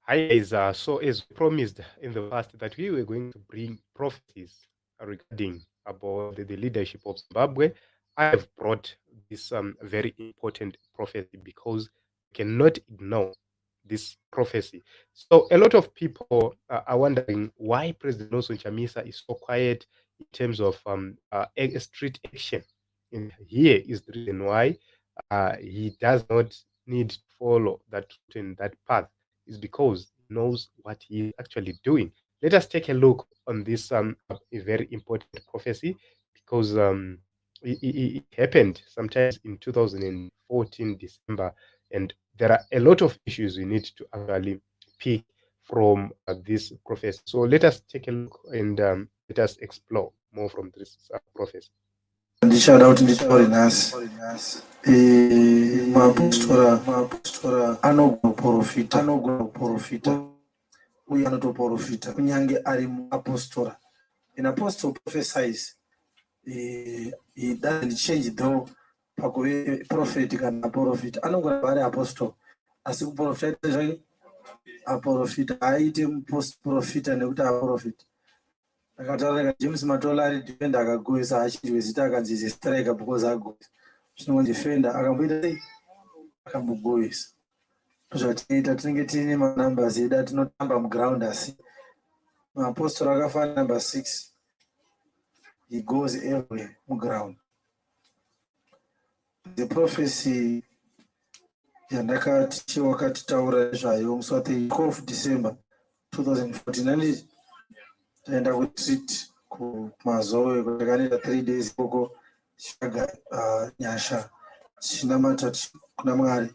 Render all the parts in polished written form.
Hi guys, so as promised in the past that we were going to bring prophecies regarding about the leadership of Zimbabwe, I have brought this very important prophecy because we cannot ignore this prophecy. So a lot of people are wondering why President Nelson Chamisa is so quiet in terms of street action. And here is the reason why he does not need to follow that route and that path is because he knows what he is actually doing. Let us take a look on this a very important prophecy because it happened sometimes in 2014 December, and there are a lot of issues we need to actually pick from this prophecy. So let us take a look and let us explore more from this prophecy. Ndishada kuti nditaure nhasi mapostora anogona kuprofita uye anotoprofita kunyange ari muapostora. An apostle prophesies, he doesn't change though pakuve prophet kana aprofita, anogona vari apostle asi kuprofita zvake aprofita, haaite muprofita nekuti aprofita. Akataura James Matola ari defender akagoesa achinjwe zita akanzi is a striker because agoesa. Zvinonzi defender akamboita sei akambogoesa. Zvatiita tinenge tine manumbers edu atinotamba muground asi mapostori akafanana number 6 he goes everywhere muground. The prophecy yandakati wakatitaura zvayo musi wa12 December 2014 taenda kutreat kumazowe kwatakaenda 3 days ikoko chikaga nyasha chinamata kuna Mwari.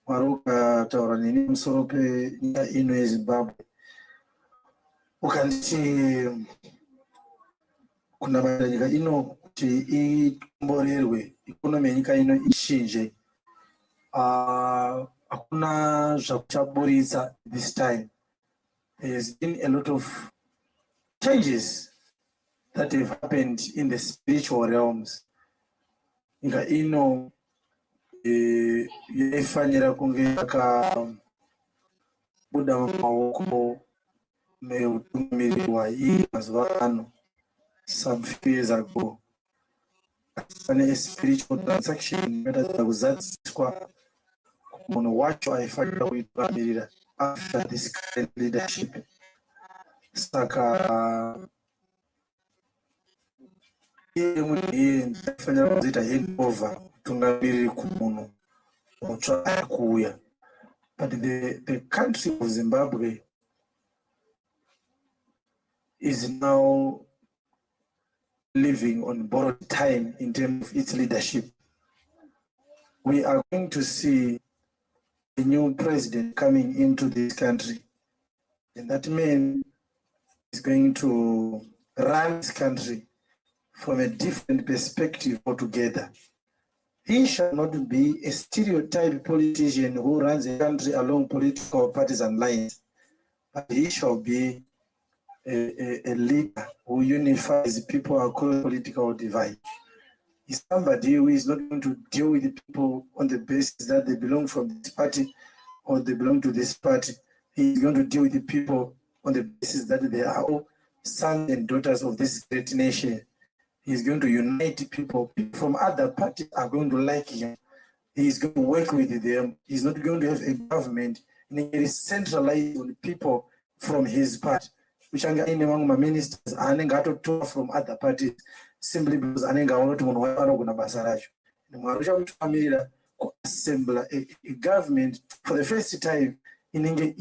Mwari ukataura neni musoro penyika ino yeZimbabwe ukanditi kunamata nyika ino kuti itomborerwe ikonomi yenyika ino ichinje. Hakuna zvakuchaburitsa this time. There has been a lot of changes that have happened in the spiritual realms. Nyika ino yaifanira kunge yakabuda mumaoko meutungamiri mazuva ano some few years ago. Pane spiritual transaction yakatarisa kuzadziswa munhu wacho aifanira kuitungamirira after this current leadership. Saka iye munhu iye ndaifanira kuzoita handover kutungamiriri kumunhu mutsva ari kuuya. But the country of Zimbabwe is now living on borrowed time in terms of its leadership. We are going to see a new president coming into this country, and that man is going to run this country from a different perspective altogether. He shall not be a stereotype politician who runs a country along political partisan lines, but he shall be a leader who unifies people across political divide. He's somebody who is not going to deal with the people on the basis that they belong from this party or they belong to this party. He's going to deal with the people on the basis that they are all sons and daughters of this great nation. He's going to unite people. People from other parties are going to like him. He's going to work with them. He's not going to have a government and it is centralized on people from his party. Which are among my ministers anenge atotora from other parties simply because anenge aona kuti munhu anogona basa racho. Mwari uchamutungamirira kuassembla a government for the first time inenge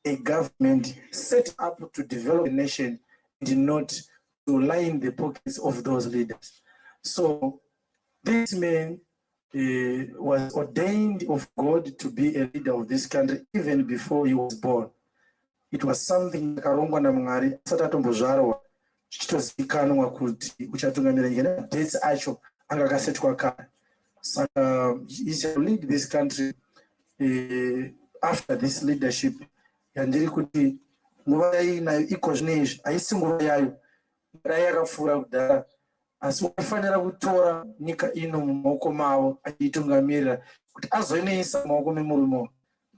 a government set up to develop a nation and not to line the pockets of those leaders. So this man was ordained of God to be a leader of this country even before he was born. It was something akarongwa naMwari asati atombozvarwa zvichitozivikanwa kuti uchatungamira nyika nadates acho anga akasetwa kare. Saka he shall lead this country after this leadership yandiri kuti nguva yainayo iko zvinezvi haisi nguva yayo, nguva yakapfuura kudhara, asi waifanira kutora nyika ino mumaoko mavo achiitungamirira kuti azoinoisa mumaoko memurume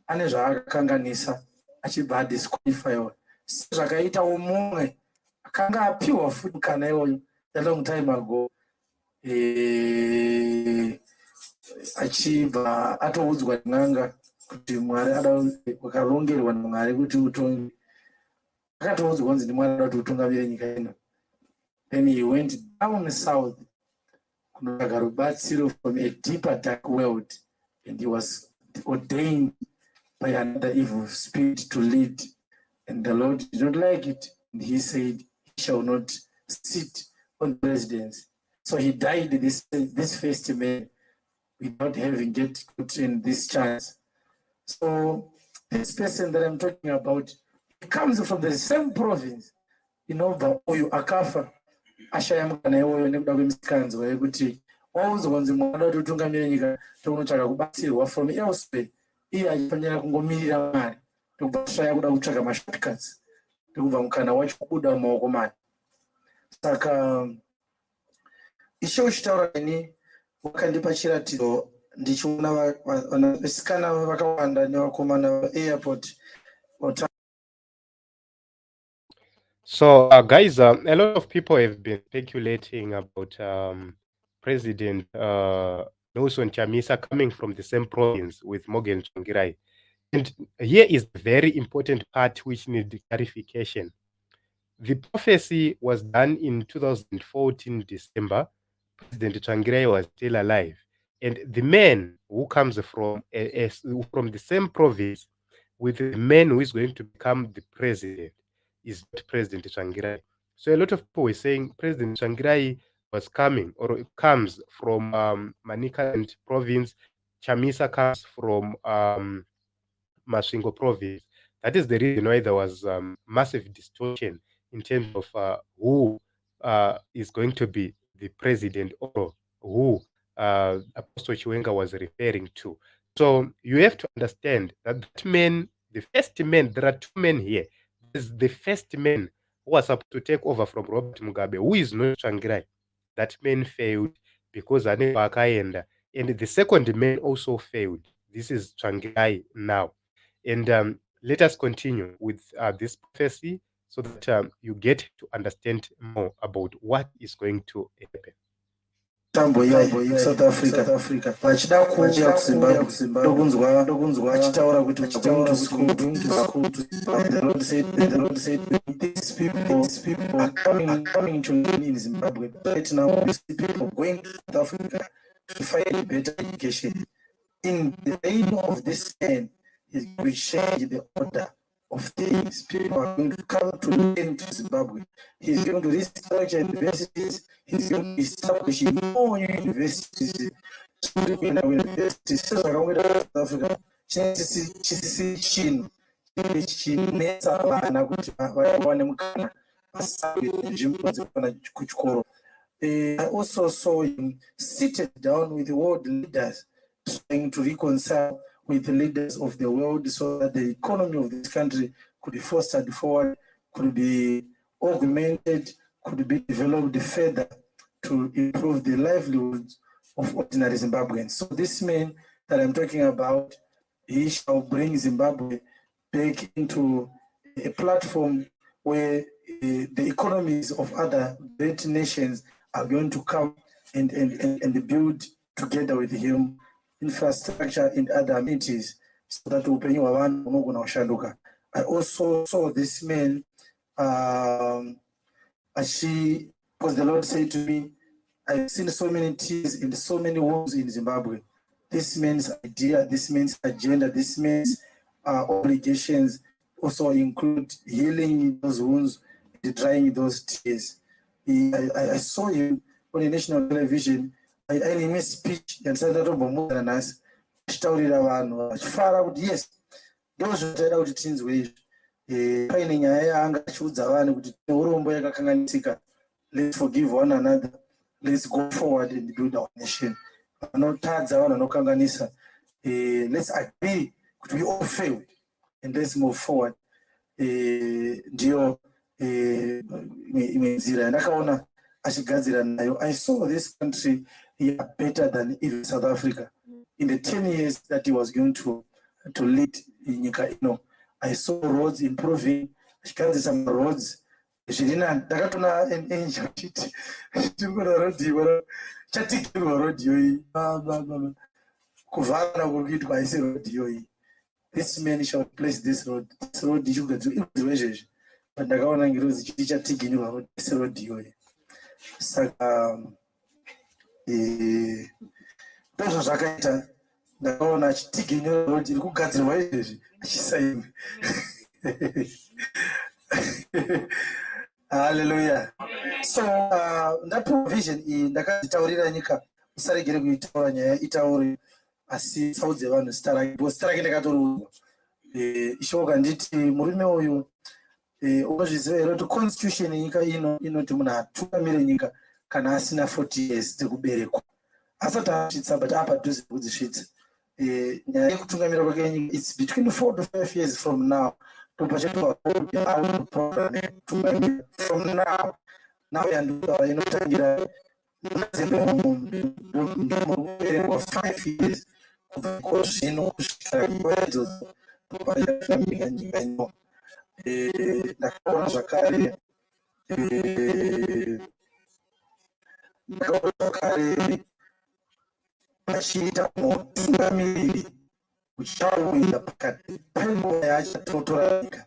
ane zvaakakanganisa achibva adisqualifyiwa. Zvakaita umumwe akanga apiwa futi kana iyoyo a long time ago, achibva atoudzwa n'anga kuti Mwari ada wakarongerwa naMwari kuti utonge. Akatoudzwa kunzi ndiMwari ada kuti utungamire nyika ino. Then he went down south kunotsvaga rubatsiro from a deeper dark world, and he was ordained by another evil spirit to lead, and the Lord did not like it, and he said he shall not sit on the presidency. So he died, this first man, without having gotten this chance. So this person that I'm talking about, he comes from the same province. Inobva uyu akafa ashayambuka naiwoyo nekuda kwemikanzwa yekuti waudzwa kunzi Mwari kuti utungamire nyika tokunotsvaga kubatsirwa from elsewhere, iye achifanira kungomirira Mwari tokubva tashaya kuda kutsvaga mashortcuts tokubva mukana wacho kubuda mumaoko make. Saka icho chitaura ini wakandipa chiratidzo ndichiona vasikana vakawanda nevakomana vaairport. So, guys, a lot of people have been speculating about President Nelson Chamisa coming from the same province with Morgan Tsvangirai. And here is the very important part which needs clarification. The prophecy was done in 2014 December. President Tsvangirai was still alive. And the man who comes from the same province with the man who is going to become the president is not President Tsvangirai. So a lot of people were saying President Tsvangirai was coming or comes from Manicaland province. Chamisa comes from Masvingo province. That is the reason why there was massive distortion in terms of who is going to be the president or who Apostle Chiwenga was referring to. So you have to understand that man, the first man, there are two men here. There's the first man who was supposed to take over from Robert Mugabe, who is not Tsvangirai. That man failed because Aneba Akaenda. And the second man also failed. This is Tsvangirai now. And let us continue with this prophecy so that you get to understand more about what is going to happen. South Africa vachida kuuya kuZimbabwe ndokunzwa achitaura kuti going to school. The Lord said these people are coming to learn in Zimbabwe right now. These people going to South Africa to find better education. In the reign of this man, he's going to change the order of things. People are going to come to learn to Zimbabwe. He's going to restructure universities. He's going to establish more universities. Africa. I also saw him seated down with the world leaders, trying to reconcile with the leaders of the world so that the economy of this country could be fostered forward, could be augmented, could be developed further to improve the livelihoods of ordinary Zimbabweans. So this man that I'm talking about, he shall bring Zimbabwe back into a platform where the economies of other great nations are going to come and build together with him infrastructure and other amenities so that upenyu hwavanhu hunogona kushanduka. I also saw this man because the Lord said to me, I've seen so many tears and so many wounds in Zimbabwe. This man's idea, this man's agenda, this man's obligations also include healing those wounds and drying those tears. I saw him on the national television. I made speech and said that more than us. Yes, those who tell out things with let's forgive one another. Let's go forward and build our nation. Let's agree we all failed and let's move forward. I saw this country here better than even South Africa. In the 10 years that he was going to lead in Nika, I saw roads improving. Some roads. Shirina ndakatona an angel chiti tikura road chatikirwa road yoyi kuvhara kuitwa isi road yoyi. This man shall place this road izvezvezvi but ndakaona ngirozi chiti chatiginirwa road isi road yoyi. Saka ndozvo zvakaita ndakaona chitiginirwa road iri kugadzirwa izvezvi achisaini. Hallelujah. So that provision in ndakazitaurira nyika usaregere kuitaura nyaya itaure asi saudze vanhu starake ndakatorwa ishoka nditi murume uyu unozviziva here kuti constitution yenyika ino inoti munhu hatungamire nyika kana asina 40 years dzekuberekwa. Asati asvitsa but apadhuze kudzisvitsa. Nyaya yekutungamira kwake nyika it's between 4 to 5 years from now. From now, inotangira 5 years zvino kusvika ndakaona zvakare vachiita mutungamiriri uchauya pakati penguva yachatotora nyika.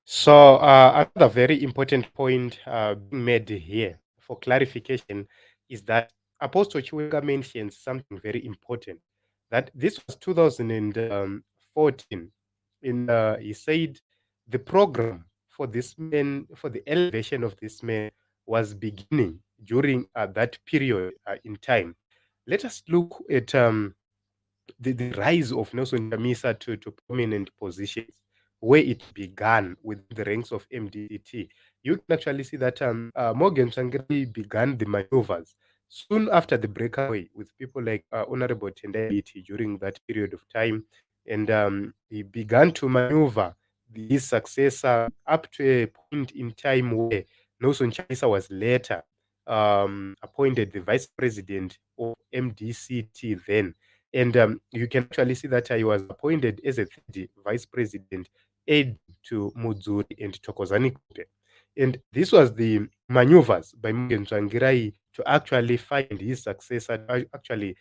So another very important point being made here for clarification is that Apostle Chiwenga mentions something very important, that this was 2014. He said the program for this man, for the elevation of this man, was beginning during that period in time. Let us look at the rise of Nelson Chamisa to prominent positions, where it began with the ranks of MDT. You can actually see that Morgan Tsvangirai began the maneuvers soon after the breakaway with people like Honorable Tendai during that period of time. And he began to maneuver his successor up to a point in time where Nelson Chamisa was later appointed the vice president of MDCT then. And you can actually see that he was appointed as a third vice president, aide to Mudzuri and Thokozani Kupe. And this was the maneuvers by Morgan Tsvangirai to actually find his successor, to actually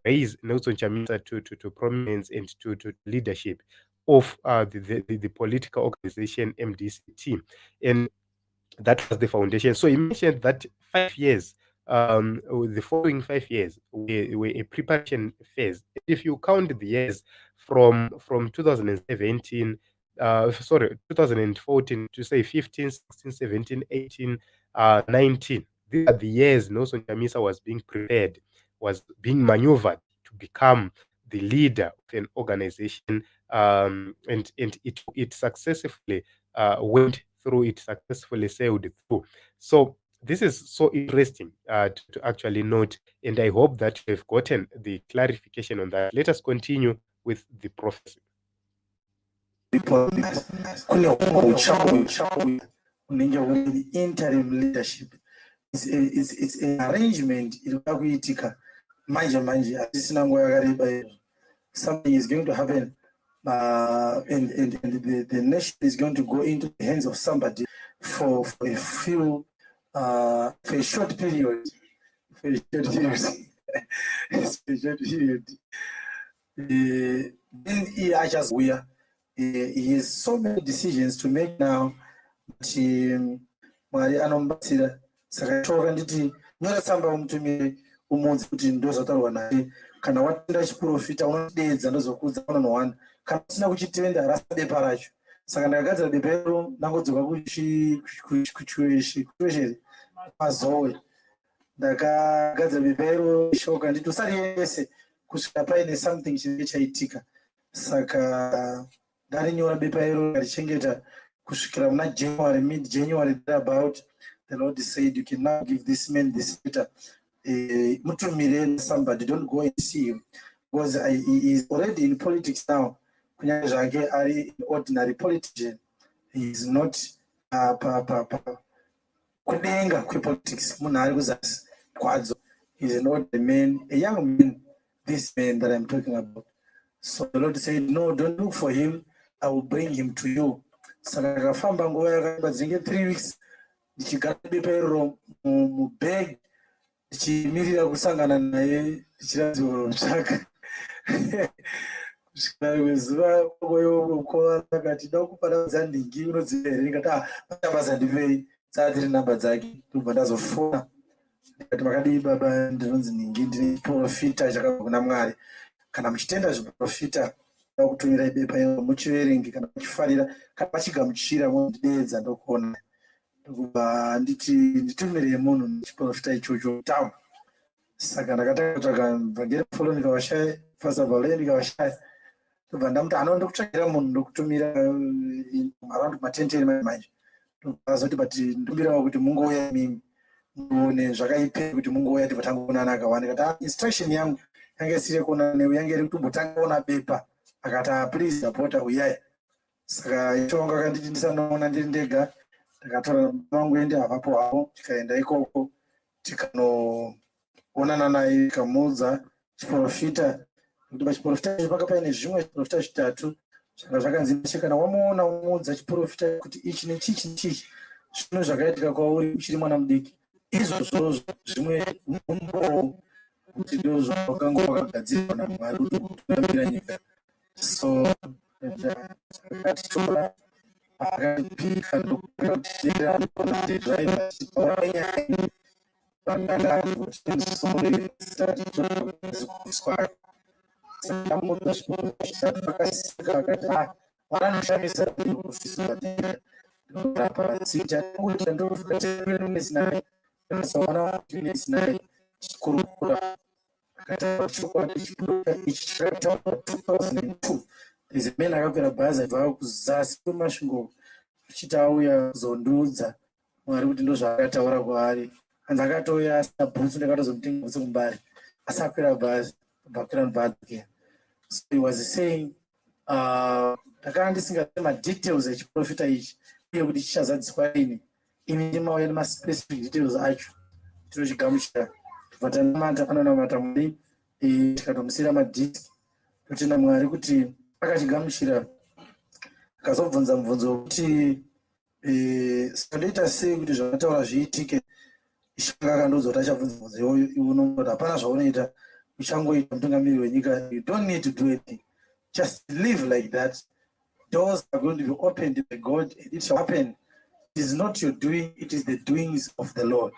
raise Nelson Chamisa to prominence and to leadership of the political organization MDCT. And that was the foundation. So he mentioned that 5 years, the following 5 years were a preparation phase. If you count the years from 2017, 2014 to say 15, 16, 17, 18, 19, these are the years Nelson Chamisa was being prepared, was being maneuvered to become the leader of an organization, and it successfully went through, it successfully sailed through. So this is so interesting to actually note, and I hope that you've gotten the clarification on that. Let us continue with the prophecy. Interim leadership it's an arrangement. Something is going to happen, and the nation is going to go into the hands of somebody for a few for a short period. Then he has so many decisions to make now. Mwari anombatsira saka choka nditi nyora tsamba umutumire umudzi kuti ndozotaurwa naye kana watenda chiprofita unodedza ndozokudza 1 kana usina kuchitenda rasa bepa racho. Saka ndakagadzira bepa iro ndangodzoka kuchiweshere mazowe ndakagadzira bepa iro shoka nditi usariese kusvika paine something chinenge chaitika. Saka ndarinyora bepa iro ndarichengeta kusvikira muna January, mid-January, about the Lord said, you can now give this man this letter. Somebody, don't go and see him. Because he is already in politics now. An ordinary politician. He is not kudenga politics. He is not a man, a young man, this man that I'm talking about. So the Lord said, no, don't look for him. I will bring him to you. Saka akafamba nguva yakareba dzinenge 3 weeks ndichigara bepa iroro mubag ndichimirira kusangana naye ndichiratidza kutsvaka kusvika rimwe zuva koyo akati da kuparadza ndingi unodziva here ndikati pachabasa ndipei dzatiri namba dzake ndobva ndazofona ndikati makadii baba ndinonzi ndingi ndine profita chakabva kuna Mwari kana muchitenda zviprofita kutumira bepa iro muchiverengi kana muchifarira kana machigamuchira mundideedza ndokuona ndokubva nditumire munhu nechiprofita ichocho tamu. Saka ndakatanga kutsvaga vhangeri folo ndikavashaya fasabhale ndikavashaya ndobva ndamuti ndikutsvagira munhu ndokutumira around matenteni manje ndobvazoti but ndombirawo kuti mungouya mimi muone zvakaipei kuti mungouya ndipo tangoonana akawanda kati instruction yangu yange isiri kuona newe yange iri kutombotanga ona bepa akati please apota uyai. Saka ichonga akanditi ndisanoona ndiri ndega ndakatora mangu ende apapo hapo tikaenda ikoko tikanoonana naye tikamuudza chiprofita kuti pachiprofita paka paine zvimwe chiprofita zvitatu zvanga zvakanzi ndishe kana wamuona umuudza chiprofita kuti ichi nechichi nechichi zvinhu zvakaitika kwauri uchiri mwana mudiki izvozvo zvimwe umbo kuti ndozvo wakanga wakagadzirwa naMwari kuti kutungamira nyika. So akatitora akatipika ndokutera driver izimene akapera bhazi abva kuzasi kwemasvingo achiti auya kuzondiudza Mwari kuti ndozvaakataura kwaari anzi akatouya asina bhutsu ndakatozomutenga bhutsu kumbari asi akwira bhazi akwira bhazi again. So he was saying ndakanga ndisingazivi madetails echiprofita ichi uye kuti chichazadziswa ini ndimauya nemaspecific details acho tinochigamuchira tobva tanonamata Mwari tikatomusiyira madhiski totenda Mwari kuti akachigamuchira akazobvunza mubvunzo wekuti ndoita sei kuti zvakataura zviitike ishanga akandoudza kuti achabvunza mubvunzo iwoyo iwe unongoti hapana zvaunoita uchangoita mutungamiri wenyika. You don't need to do anything, just live like that. Doors are going to be opened by God and it shall happen. It is not your doing, it is the doings of the Lord.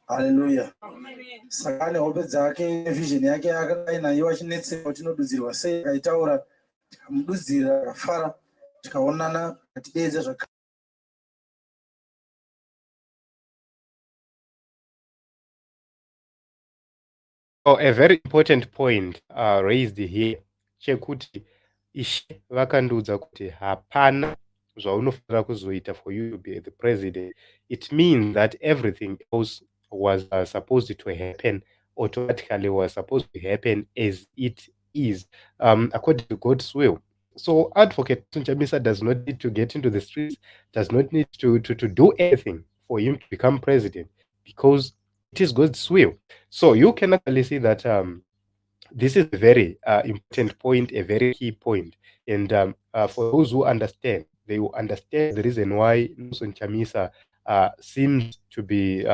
Hallelujah. Saka ane hope dzake vision yake akanayo achinetseka kuti inodudzirwa sei akaitaura tikamududzira akafara tikaonana katideedza zvaka. Oh, a very important point raised here chekuti ishe vakandiudza kuti hapana zvaunofanira kuzoita for you to be the president. It means that everything else was supposed to happen automatically, was supposed to happen as it is, according to God's will. So Advocate Chamisa does not need to get into the streets, does not need to do anything for him to become president, because it is God's will. So you can actually see that this is a very important point, a very key point. And for those who understand, they will understand the reason why Nelson Chamisa seems to be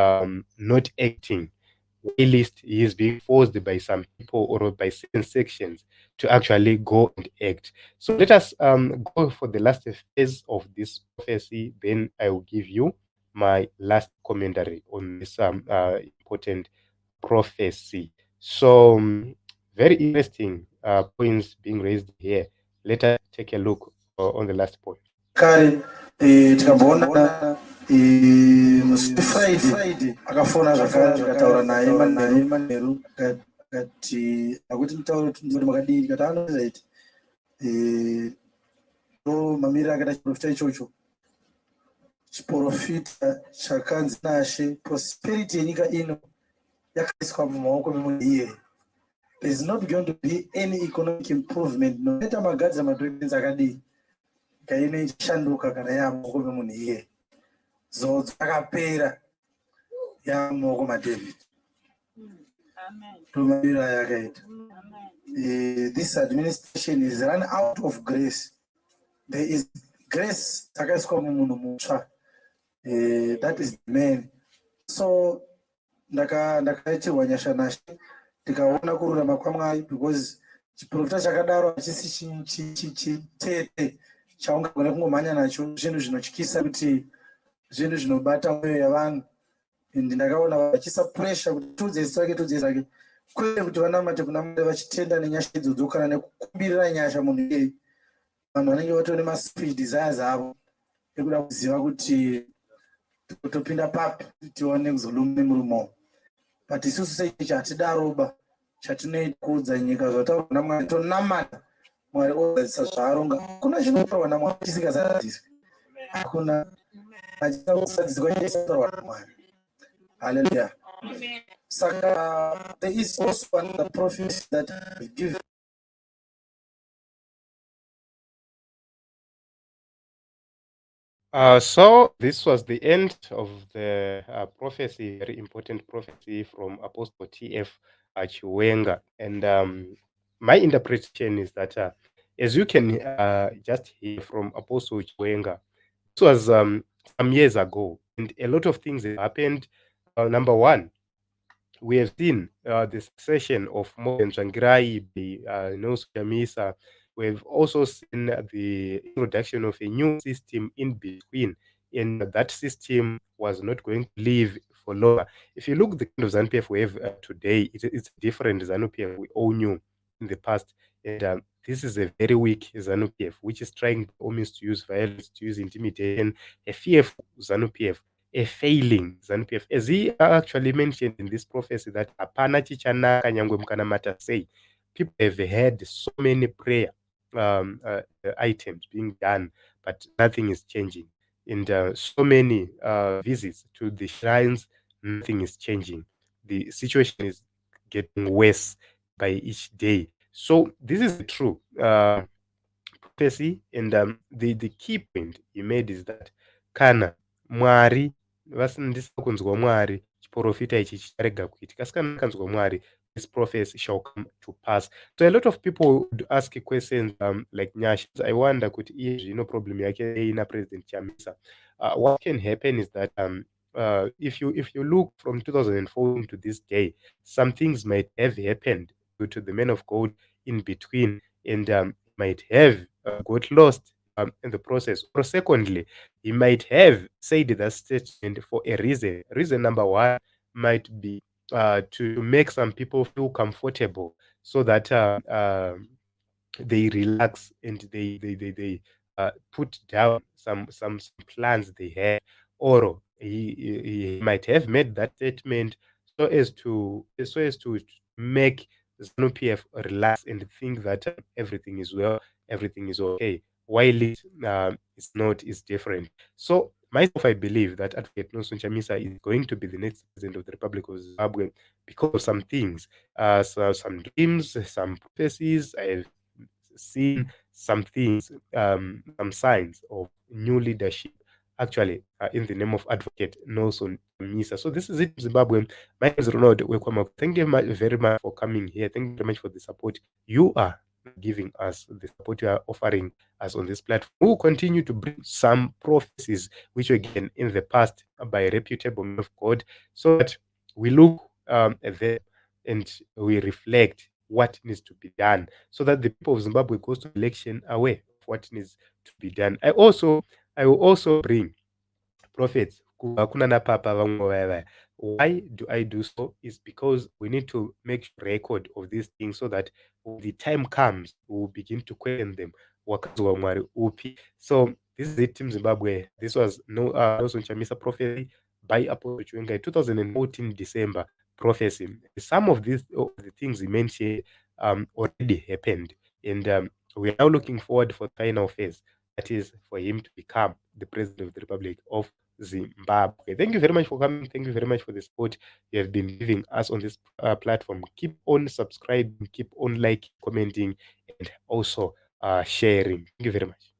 not acting, at least he is being forced by some people or by certain sections to actually go and act. So let us go for the last phase of this prophecy, then I will give you my last commentary on this important prophecy. So very interesting points being raised here. Let us take a look on the last point. Kare tikabona Friday akafona zvakare akataura naye manheru kati akuti mutauro kuti makadii kati anozaiti ndo mamiriro akaita chiprofita ichocho chiprofita chakanzi naShe prosperity yenyika ino yakaiswa mumaoko memunhu iye. There is not going to be any economic improvement no matter magadzira madhokwenzi akadii kaine ichishanduka kana yamumaoko memunhu iye. Zodzo akapera yamumaoko maDavid. This administration is run out of grace. There is grace takaiswa mumunhu mutsva. That is the man. So ndakaitirwa nyasha nashe ndikaona kururama kwaMwari, because chiprofita chakadaro hachisi chitete chaungagona kungomhanya nacho, zvinhu zvinotyisa, kuti zvinhu zvinobata mwoyo yavanhu. Ndakaona vachisa pressure kuti tudze zvake kwete kuti vanamate kuna Mwari vachitenda nenyasha idzodzo kana nekukumbirira nyasha munhu iyeye. Vanhu vanenge vatone maspiritual desires avo ekuda kuziva kuti totopinda papi tione kuzoluma murumo. But isusu sechechi hatidaroba, chatinoita kuudza nyika zvataurwa naMwari, tonamata Mwari odzadzisa zvaaronga. Kuna chinotaurwa naMwari chisingazadziswi, hakuna. Hachina kuzadziswa chisaitaurwa naMwari. Hallelujah. Saka there is also another prophecy that I've given. So this was the end of the prophecy, very important prophecy from Apostle T.F. Chiwenga. And my interpretation is that, as you can just hear from Apostle Chiwenga, this was some years ago, and a lot of things have happened. Number one, we have seen the succession of Morgan Tsvangirai, Chamisa. We've also seen the introduction of a new system in between, and that system was not going to live for long. If you look at the kind of ZANU-PF we have today, it's different ZANU-PF we all knew in the past. And this is a very weak ZANU-PF, which is trying almost to use violence, to use intimidation, a fearful ZANU-PF, a failing ZANU-PF. As he actually mentioned in this prophecy that hapana chichanaka nyangwe mukanamata sei, people have had so many prayer items being done, but nothing is changing. And so many visits to the shrines, nothing is changing. The situation is getting worse by each day. So this is true prophecy, and the key point he made is that kana Mwari vasindisa kunzwa Mwari, chiprofita ichi chicharega kuitika. Asi kana kanzwa Mwari, this prophecy shall come to pass. So a lot of people would ask questions like Nyash, I wonder kuti iye zvino problem yake ina President Chamisa. What can happen is that if you look from 2004 to this day, some things might have happened due to the men of God in between, and might have got lost in the process. Or secondly, he might have said that statement for a reason. Reason number one might be to make some people feel comfortable, so that they relax and they put down some plans they have. Or he might have made that statement so as to make ZANU-PF relax and think that everything is well, everything is okay, while it is not, is different. So myself, I believe that Advocate Nelson Chamisa is going to be the next president of the Republic of Zimbabwe because of some things, so some dreams, some prophecies. I've seen some things, some signs of new leadership, actually, in the name of Advocate Nelson Chamisa. So this is it, Zimbabwe. My name is Ronald Wekwama. Thank you very much for coming here. Thank you very much for the support you are giving us, the support you are offering us on this platform. We will continue to bring some prophecies which were given in the past by reputable men of God, so that we look at them and we reflect what needs to be done, so that the people of Zimbabwe goes to election aware of what needs to be done. I will also bring prophets. Why do I do so? Is because we need to make record of these things, so that when the time comes, we will begin to question them. So this is it, Team Zimbabwe. This was Nelson Chamisa prophecy by Apostle Chiwenga, 2014 December prophecy. Some of the things he mentioned already happened, and we are now looking forward for the final phase, that is for him to become the president of the Republic of Zimbabwe. Thank you very much for coming. Thank you very much for the support you have been giving us on this platform. Keep on subscribing, keep on liking, commenting, and also sharing. Thank you very much.